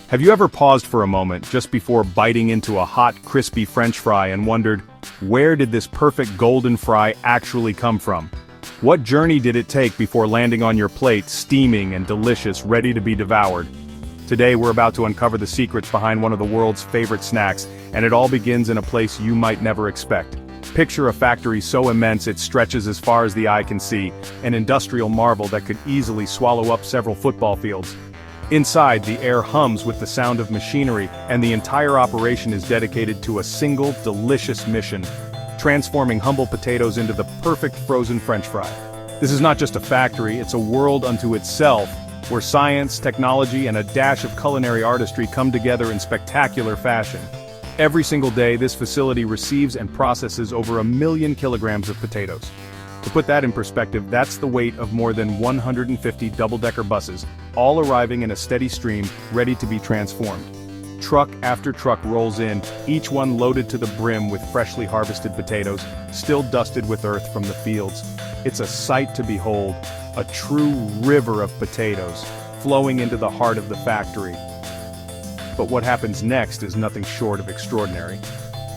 Have you ever paused for a moment just before biting into a hot, crispy French fry and wondered, where did this perfect golden fry actually come from? What journey did it take before landing on your plate, steaming and delicious, ready to be devoured? Today we're about to uncover the secrets behind one of the world's favorite snacks, and it all begins in a place you might never expect. Picture a factory so immense it stretches as far as the eye can see, an industrial marvel that could easily swallow up several football fields. Inside, the air hums with the sound of machinery, and the entire operation is dedicated to a single, delicious mission: transforming humble potatoes into the perfect frozen French fry. This is not just a factory, it's a world unto itself, where science, technology, and a dash of culinary artistry come together in spectacular fashion. Every single day, this facility receives and processes over 1 million kilograms of potatoes. To put that in perspective, that's the weight of more than 150 double-decker buses, all arriving in a steady stream, ready to be transformed. Truck after truck rolls in, each one loaded to the brim with freshly harvested potatoes, still dusted with earth from the fields. It's a sight to behold, a true river of potatoes, flowing into the heart of the factory. But what happens next is nothing short of extraordinary.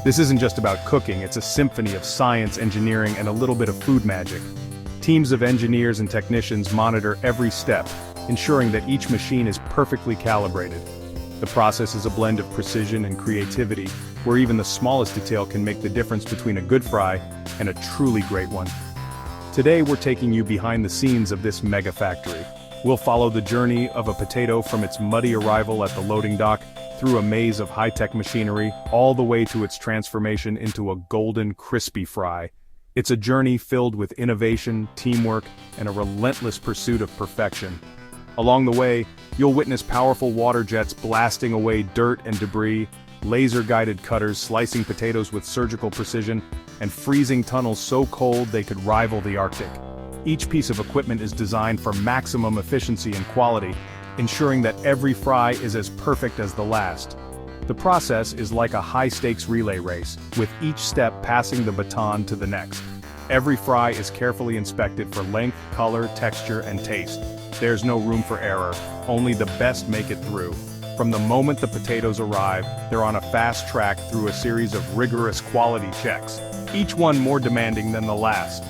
This isn't just about cooking, it's a symphony of science, engineering, and a little bit of food magic. Teams of engineers and technicians monitor every step, ensuring that each machine is perfectly calibrated. The process is a blend of precision and creativity, where even the smallest detail can make the difference between a good fry and a truly great one. Today we're taking you behind the scenes of this mega factory. We'll follow the journey of a potato from its muddy arrival at the loading dock, through a maze of high-tech machinery, all the way to its transformation into a golden, crispy fry. It's a journey filled with innovation, teamwork, and a relentless pursuit of perfection. Along the way, you'll witness powerful water jets blasting away dirt and debris, laser-guided cutters slicing potatoes with surgical precision, and freezing tunnels so cold they could rival the Arctic. Each piece of equipment is designed for maximum efficiency and quality, ensuring that every fry is as perfect as the last. The process is like a high-stakes relay race, with each step passing the baton to the next. Every fry is carefully inspected for length, color, texture, and taste. There's no room for error, only the best make it through. From the moment the potatoes arrive, they're on a fast track through a series of rigorous quality checks, each one more demanding than the last.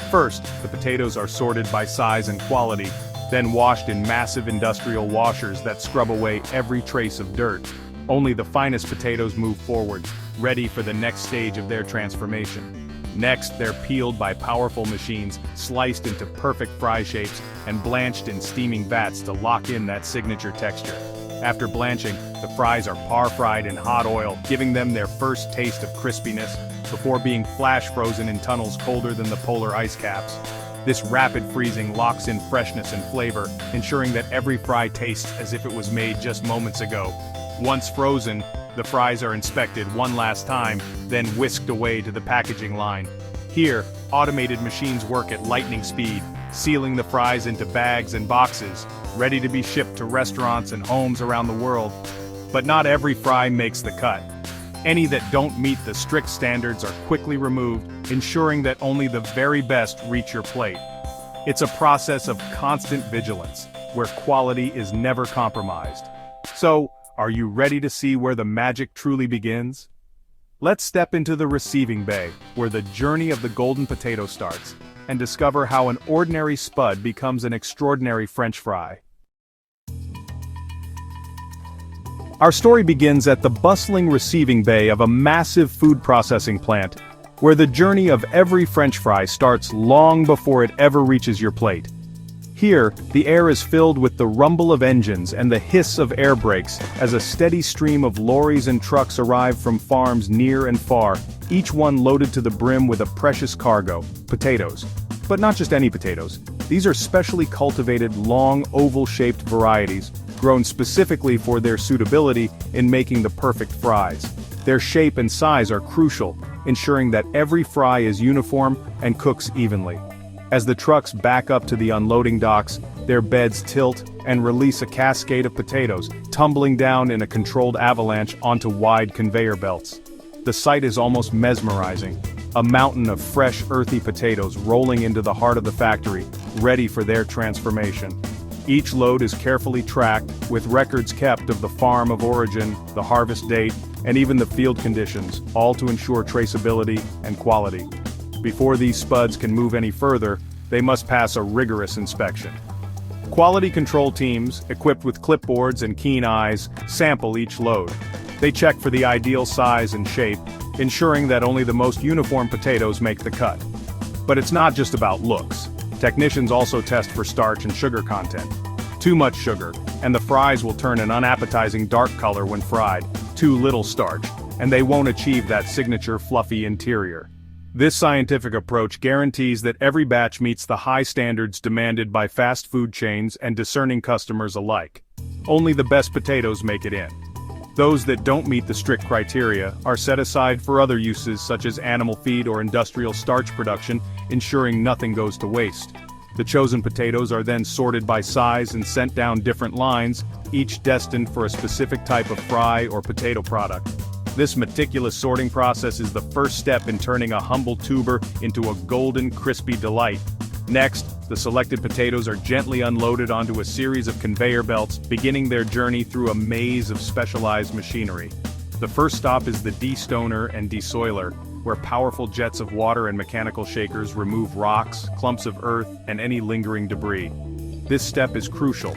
First, the potatoes are sorted by size and quality, then washed in massive industrial washers that scrub away every trace of dirt. Only the finest potatoes move forward, ready for the next stage of their transformation. Next, they're peeled by powerful machines, sliced into perfect fry shapes, and blanched in steaming vats to lock in that signature texture. After blanching, the fries are par-fried in hot oil, giving them their first taste of crispiness, before being flash frozen in tunnels colder than the polar ice caps. This rapid freezing locks in freshness and flavor, ensuring that every fry tastes as if it was made just moments ago. Once frozen, the fries are inspected one last time, then whisked away to the packaging line. Here, automated machines work at lightning speed, sealing the fries into bags and boxes, ready to be shipped to restaurants and homes around the world. But not every fry makes the cut. Any that don't meet the strict standards are quickly removed, ensuring that only the very best reach your plate. It's a process of constant vigilance, where quality is never compromised. So, are you ready to see where the magic truly begins? Let's step into the receiving bay, where the journey of the golden potato starts, and discover how an ordinary spud becomes an extraordinary French fry. Our story begins at the bustling receiving bay of a massive food processing plant, where the journey of every French fry starts long before it ever reaches your plate. Here, the air is filled with the rumble of engines and the hiss of air brakes as a steady stream of lorries and trucks arrive from farms near and far, each one loaded to the brim with a precious cargo: potatoes. But not just any potatoes. These are specially cultivated, long, oval-shaped varieties, grown specifically for their suitability in making the perfect fries. Their shape and size are crucial, ensuring that every fry is uniform and cooks evenly. As the trucks back up to the unloading docks, their beds tilt and release a cascade of potatoes, tumbling down in a controlled avalanche onto wide conveyor belts. The sight is almost mesmerizing. A mountain of fresh, earthy potatoes rolling into the heart of the factory, ready for their transformation. Each load is carefully tracked, with records kept of the farm of origin, the harvest date, and even the field conditions, all to ensure traceability and quality. Before these spuds can move any further, they must pass a rigorous inspection. Quality control teams, equipped with clipboards and keen eyes, sample each load. They check for the ideal size and shape, ensuring that only the most uniform potatoes make the cut. But it's not just about looks. Technicians also test for starch and sugar content. Too much sugar, and the fries will turn an unappetizing dark color when fried. Too little starch, and they won't achieve that signature fluffy interior. This scientific approach guarantees that every batch meets the high standards demanded by fast food chains and discerning customers alike. Only the best potatoes make it in. Those that don't meet the strict criteria are set aside for other uses such as animal feed or industrial starch production, ensuring nothing goes to waste. The chosen potatoes are then sorted by size and sent down different lines, each destined for a specific type of fry or potato product. This meticulous sorting process is the first step in turning a humble tuber into a golden, crispy delight. Next, the selected potatoes are gently unloaded onto a series of conveyor belts, beginning their journey through a maze of specialized machinery. The first stop is the destoner and desoiler, where powerful jets of water and mechanical shakers remove rocks, clumps of earth, and any lingering debris. This step is crucial,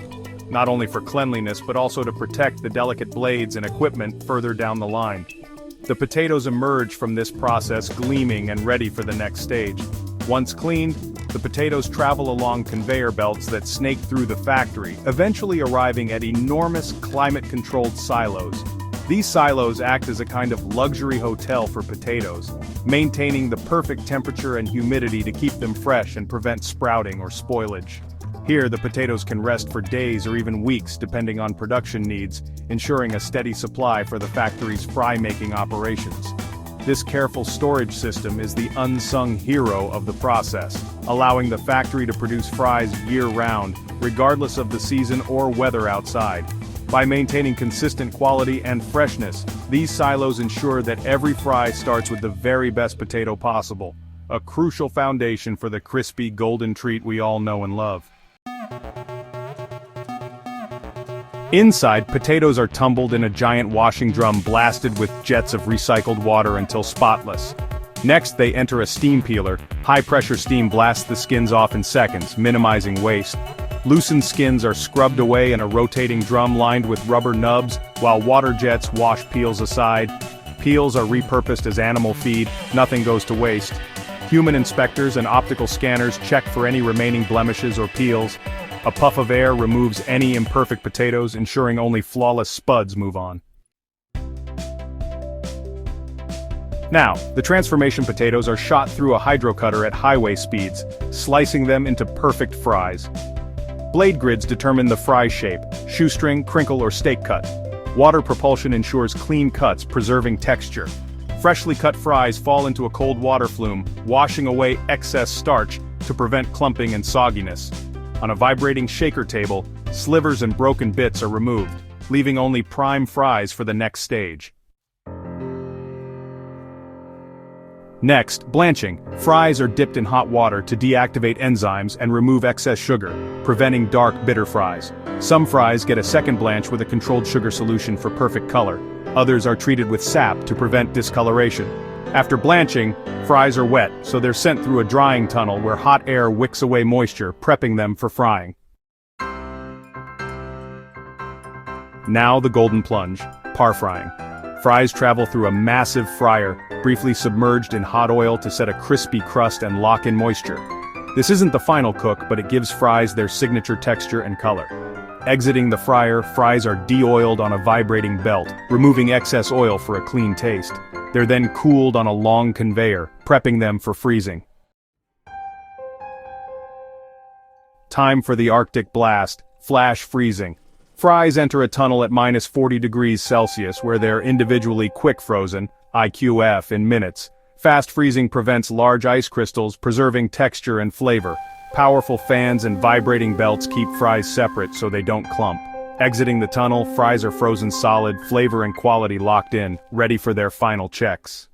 not only for cleanliness but also to protect the delicate blades and equipment further down the line. The potatoes emerge from this process gleaming and ready for the next stage. Once cleaned, the potatoes travel along conveyor belts that snake through the factory, eventually arriving at enormous climate-controlled silos. These silos act as a kind of luxury hotel for potatoes, maintaining the perfect temperature and humidity to keep them fresh and prevent sprouting or spoilage. Here, the potatoes can rest for days or even weeks depending on production needs, ensuring a steady supply for the factory's fry-making operations. This careful storage system is the unsung hero of the process, allowing the factory to produce fries year-round, regardless of the season or weather outside. By maintaining consistent quality and freshness, these silos ensure that every fry starts with the very best potato possible, a crucial foundation for the crispy golden treat we all know and love. Inside, potatoes are tumbled in a giant washing drum blasted with jets of recycled water until spotless. Next, they enter a steam peeler. High-pressure steam blasts the skins off in seconds, minimizing waste. Loosened skins are scrubbed away in a rotating drum lined with rubber nubs, while water jets wash peels aside. Peels are repurposed as animal feed, nothing goes to waste. Human inspectors and optical scanners check for any remaining blemishes or peels. A puff of air removes any imperfect potatoes, ensuring only flawless spuds move on. Now, the transformation potatoes are shot through a hydrocutter at highway speeds, slicing them into perfect fries. Blade grids determine the fry shape: shoestring, crinkle, or steak cut. Water propulsion ensures clean cuts, preserving texture. Freshly cut fries fall into a cold water flume, washing away excess starch to prevent clumping and sogginess. On a vibrating shaker table, slivers and broken bits are removed, leaving only prime fries for the next stage. Next, blanching. Fries are dipped in hot water to deactivate enzymes and remove excess sugar, preventing dark, bitter fries. Some fries get a second blanch with a controlled sugar solution for perfect color. Others are treated with sap to prevent discoloration. After blanching, fries are wet, so they're sent through a drying tunnel where hot air wicks away moisture, prepping them for frying. Now the golden plunge, par frying. Fries travel through a massive fryer, briefly submerged in hot oil to set a crispy crust and lock in moisture. This isn't the final cook, but it gives fries their signature texture and color. Exiting the fryer, fries are de-oiled on a vibrating belt, removing excess oil for a clean taste. They're then cooled on a long conveyor, prepping them for freezing. Time for the Arctic blast, flash freezing. Fries enter a tunnel at -40 degrees Celsius where they're individually quick frozen, IQF, in minutes. Fast freezing prevents large ice crystals, preserving texture and flavor. Powerful fans and vibrating belts keep fries separate so they don't clump. Exiting the tunnel, fries are frozen solid, flavor and quality locked in, ready for their final checks.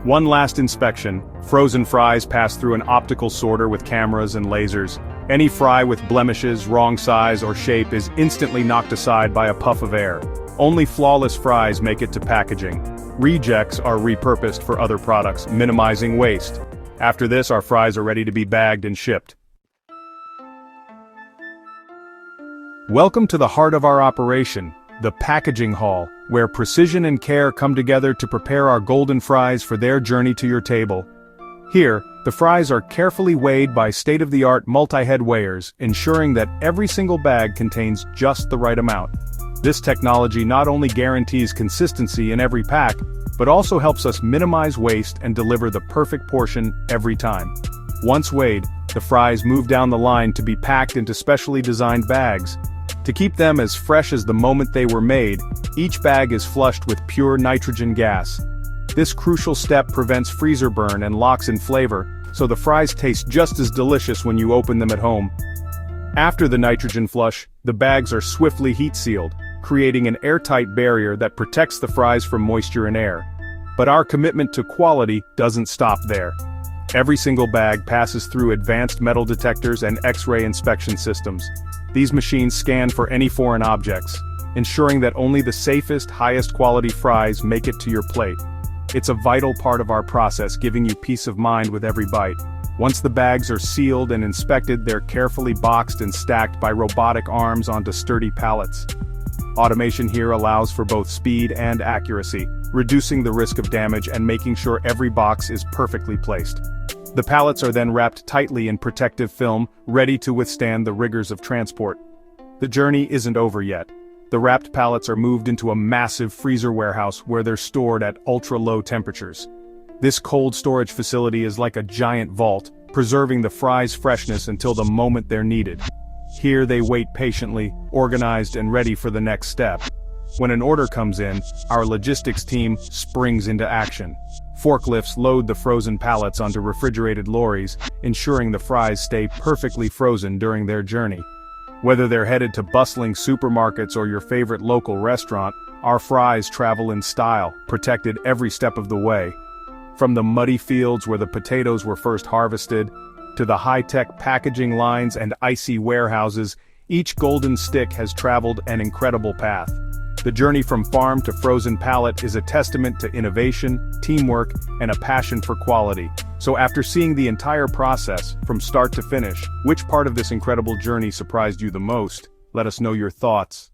One last inspection, frozen fries pass through an optical sorter with cameras and lasers. Any fry with blemishes, wrong size, or shape is instantly knocked aside by a puff of air. Only flawless fries make it to packaging. Rejects are repurposed for other products, minimizing waste. After this, our fries are ready to be bagged and shipped. Welcome to the heart of our operation, the packaging hall, where precision and care come together to prepare our golden fries for their journey to your table. Here, the fries are carefully weighed by state-of-the-art multi-head weighers, ensuring that every single bag contains just the right amount. This technology not only guarantees consistency in every pack, but also helps us minimize waste and deliver the perfect portion every time. Once weighed, the fries move down the line to be packed into specially designed bags. To keep them as fresh as the moment they were made, each bag is flushed with pure nitrogen gas. This crucial step prevents freezer burn and locks in flavor, so the fries taste just as delicious when you open them at home. After the nitrogen flush, the bags are swiftly heat-sealed, creating an airtight barrier that protects the fries from moisture and air. But our commitment to quality doesn't stop there. Every single bag passes through advanced metal detectors and X-ray inspection systems. These machines scan for any foreign objects, ensuring that only the safest, highest quality fries make it to your plate. It's a vital part of our process, giving you peace of mind with every bite. Once the bags are sealed and inspected, they're carefully boxed and stacked by robotic arms onto sturdy pallets. Automation here allows for both speed and accuracy, reducing the risk of damage and making sure every box is perfectly placed. The pallets are then wrapped tightly in protective film, ready to withstand the rigors of transport. The journey isn't over yet. The wrapped pallets are moved into a massive freezer warehouse where they're stored at ultra-low temperatures. This cold storage facility is like a giant vault, preserving the fries' freshness until the moment they're needed. Here they wait patiently, organized and ready for the next step. When an order comes in, our logistics team springs into action. Forklifts load the frozen pallets onto refrigerated lorries, ensuring the fries stay perfectly frozen during their journey. Whether they're headed to bustling supermarkets or your favorite local restaurant, our fries travel in style, protected every step of the way. From the muddy fields where the potatoes were first harvested, to the high-tech packaging lines and icy warehouses, each golden stick has traveled an incredible path. The journey from farm to frozen pallet is a testament to innovation, teamwork, and a passion for quality. So after seeing the entire process, from start to finish, which part of this incredible journey surprised you the most? Let us know your thoughts.